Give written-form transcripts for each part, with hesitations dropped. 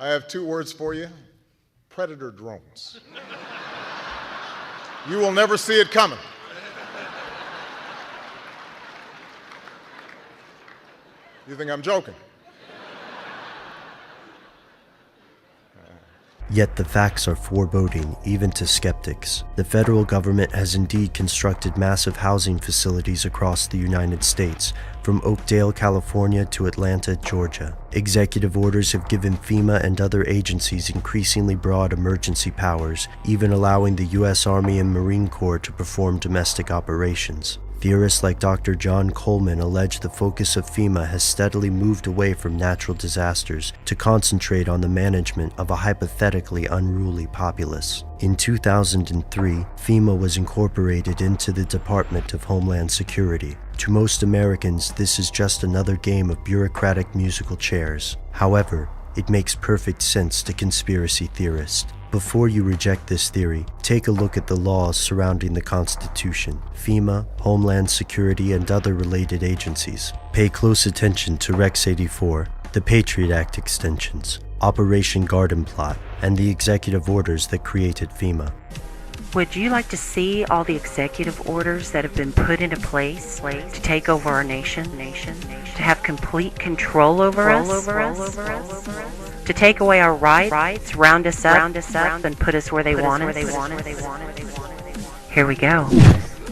I have two words for you: predator drones. You will never see it coming. You think I'm joking? Yet the facts are foreboding, even to skeptics. The federal government has indeed constructed massive housing facilities across the United States, from Oakdale, California to Atlanta, Georgia. Executive orders have given FEMA and other agencies increasingly broad emergency powers, even allowing the U.S. Army and Marine Corps to perform domestic operations. Theorists like Dr. John Coleman allege the focus of FEMA has steadily moved away from natural disasters to concentrate on the management of a hypothetically unruly populace. In 2003, FEMA was incorporated into the Department of Homeland Security. To most Americans, this is just another game of bureaucratic musical chairs. However, it makes perfect sense to conspiracy theorists. Before you reject this theory, take a look at the laws surrounding the Constitution, FEMA, Homeland Security, and other related agencies. Pay close attention to Rex 84, the Patriot Act extensions, Operation Garden Plot, and the executive orders that created FEMA. Would you like to see all the executive orders that have been put into place to take over our nation, to have complete control over us, to take away our rights, round us up, and put us where they want us? Here we go.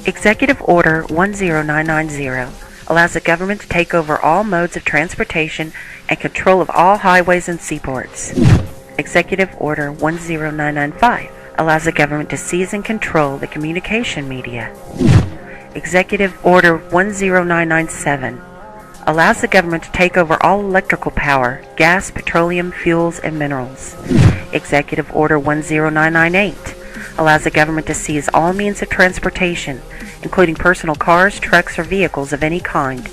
Executive Order 10990 allows the government to take over all modes of transportation and control of all highways and seaports. Executive Order 10995 allows the government to seize and control the communication media. Executive Order 10997 allows the government to take over all electrical power, gas, petroleum, fuels, and minerals. Executive Order 10998 allows the government to seize all means of transportation, including personal cars, trucks, or vehicles of any kind,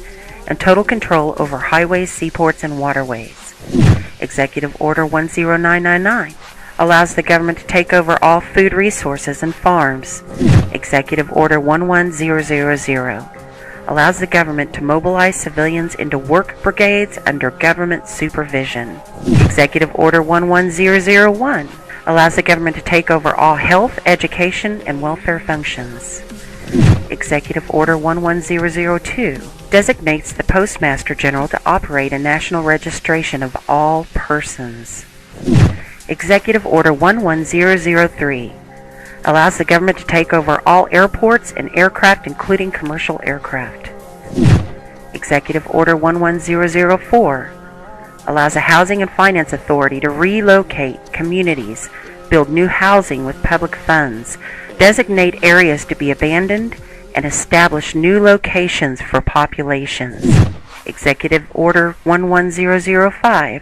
and total control over highways, seaports, and waterways. Executive Order 10999 allows the government to take over all food resources and farms. Executive Order 11000 allows the government to mobilize civilians into work brigades under government supervision. Executive Order 11001 allows the government to take over all health, education, and welfare functions. Executive Order 11002 designates the Postmaster General to operate a national registration of all persons. Executive Order 11003 allows the government to take over all airports and aircraft, including commercial aircraft. Executive Order 11004 allows a housing and finance authority to relocate communities, build new housing with public funds, designate areas to be abandoned, and establish new locations for populations. Executive Order 11005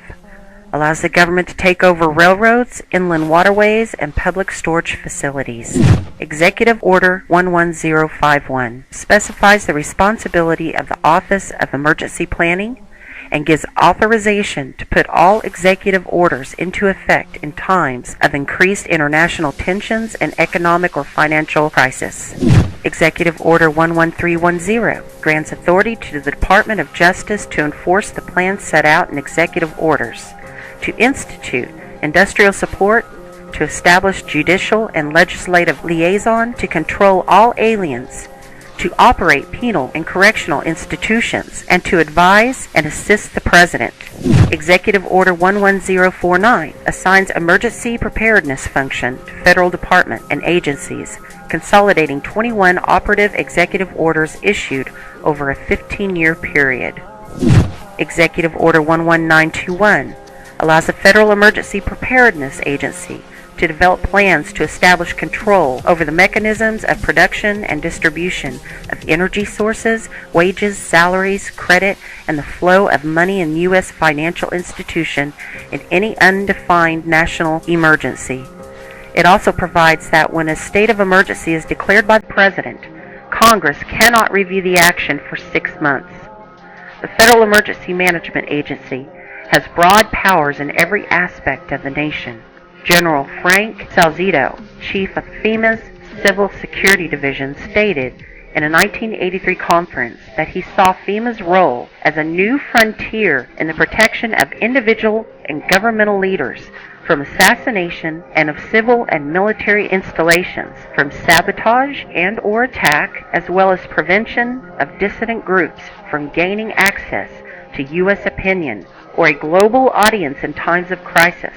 allows the government to take over railroads, inland waterways, and public storage facilities. Executive Order 11051 specifies the responsibility of the Office of Emergency Planning and gives authorization to put all executive orders into effect in times of increased international tensions and economic or financial crisis. Executive Order 11310 grants authority to the Department of Justice to enforce the plans set out in executive orders, to institute industrial support, to establish judicial and legislative liaison, to control all aliens, to operate penal and correctional institutions, and to advise and assist the President. Executive Order 11049 assigns emergency preparedness function to federal department and agencies, consolidating 21 operative executive orders issued over a 15-year period. Executive Order 11921 allows the Federal Emergency Preparedness Agency to develop plans to establish control over the mechanisms of production and distribution of energy sources, wages, salaries, credit, and the flow of money in U.S. financial institution in any undefined national emergency. It also provides that when a state of emergency is declared by the President, Congress cannot review the action for 6 months. The Federal Emergency Management Agency has broad powers in every aspect of the nation. General Frank Salzito, chief of FEMA's Civil Security Division, stated in a 1983 conference that he saw FEMA's role as a new frontier in the protection of individual and governmental leaders from assassination and of civil and military installations, from sabotage and or attack, as well as prevention of dissident groups from gaining access to U.S. opinion or a global audience in times of crisis.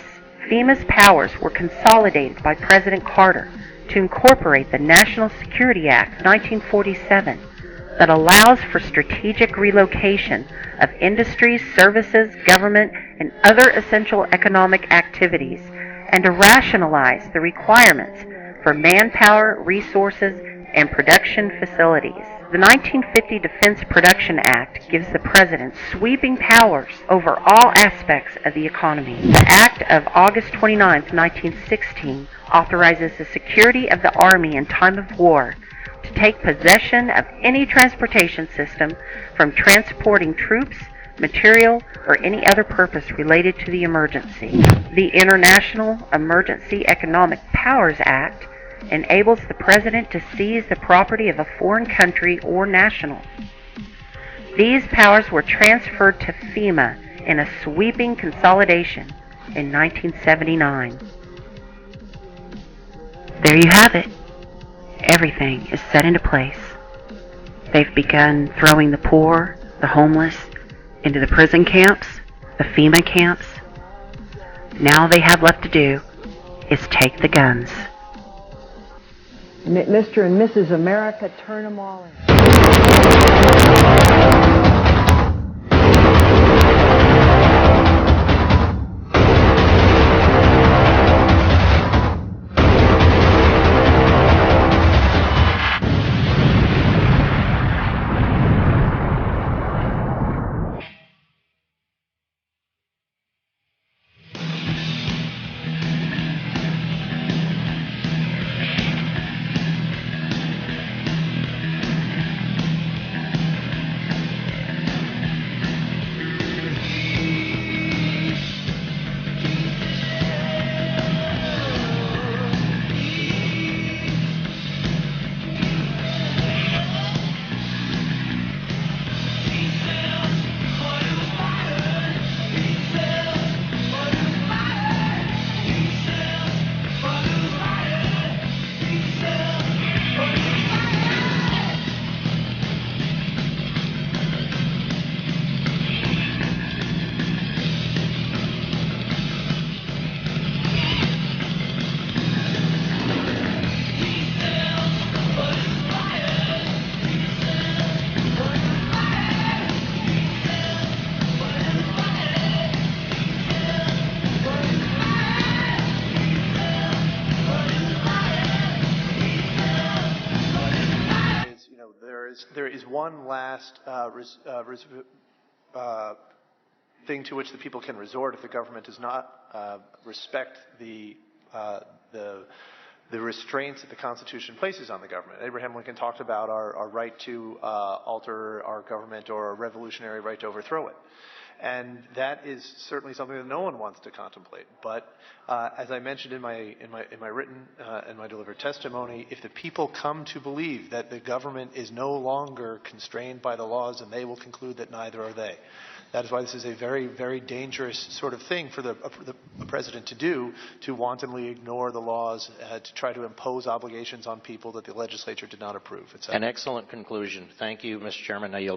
FEMA's powers were consolidated by President Carter to incorporate the National Security Act of 1947 that allows for strategic relocation of industries, services, government, and other essential economic activities, and to rationalize the requirements for manpower, resources, and production facilities. The 1950 Defense Production Act gives the President sweeping powers over all aspects of the economy. The Act of August 29, 1916 authorizes the security of the Army in time of war to take possession of any transportation system from transporting troops, material, or any other purpose related to the emergency. The International Emergency Economic Powers Act enables the President to seize the property of a foreign country or national. These powers were transferred to FEMA in a sweeping consolidation in 1979. There you have it. Everything is set into place. They've begun throwing the poor, the homeless, into the prison camps, the FEMA camps. Now all they have left to do is take the guns. Mr. and Mrs. America, turn them all in. There is one last thing to which the people can resort if the government does not respect the restraints that the Constitution places on the government. Abraham Lincoln talked about our right to alter our government, or a revolutionary right to overthrow it. And that is certainly something that no one wants to contemplate. But as I mentioned in my written and my delivered testimony, if the people come to believe that the government is no longer constrained by the laws, then they will conclude that neither are they. That is why this is a very, very dangerous sort of thing for the president to do, to wantonly ignore the laws, to try to impose obligations on people that the legislature did not approve, etc. An excellent conclusion. Thank you, Mr. Chairman. I yield back.